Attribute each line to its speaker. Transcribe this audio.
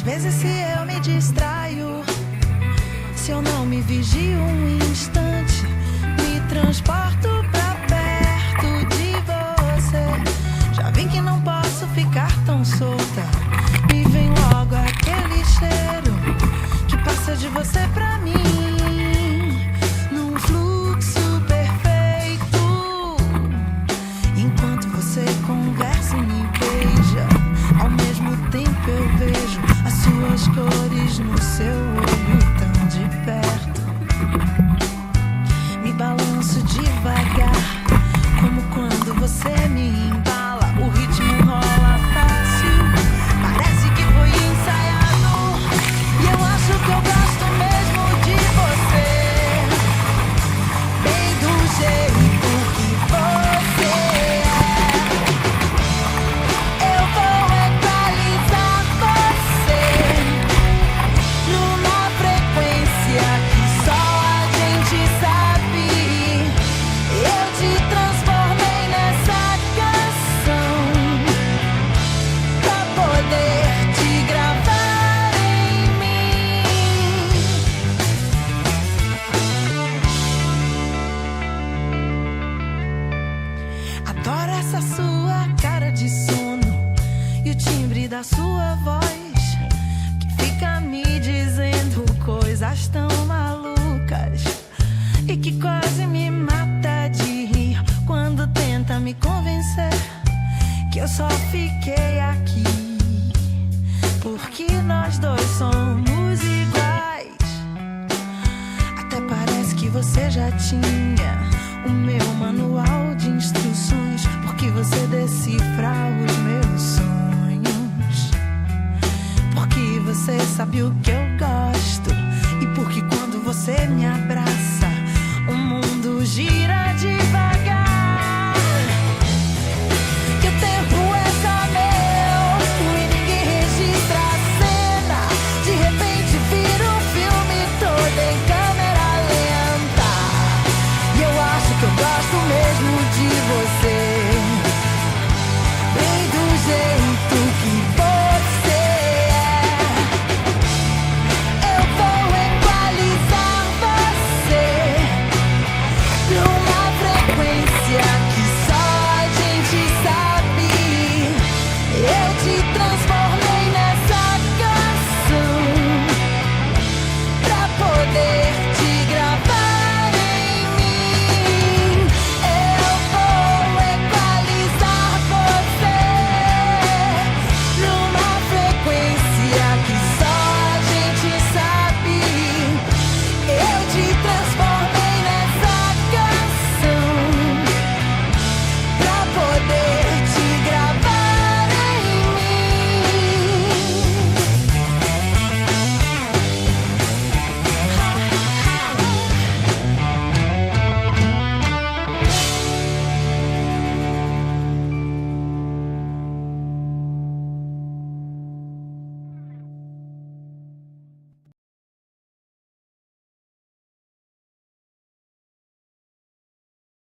Speaker 1: vezes se eu me distraio, se eu não me vigio um instante, me transporto pra perto de você. Já vi que não posso ficar tão solta, me vem logo aquele cheiro que passa de você pra mim, num fluxo perfeito. Enquanto você conversa e me beija, ao mesmo tempo eu vejo as suas cores no seu olho tão de perto. Me balanço devagar, como quando você me embala. O ritmo rola fácil, parece que foi ensaiado. E eu acho que eu gosto mesmo de você, bem do jeito que você é. Eu vou equalizar você numa frequência que só a gente sabe. Eu te transformei nessa canção pra poder te gravar em mim. Adoro essa sua cara de sono e o timbre da sua voz, que fica me dizendo coisas tão malucas e que quase me mata de rir quando tenta me convencer que eu só fiquei aqui porque nós dois somos iguais. Até parece que você já tinha o meu manual de instruções, porque você decifra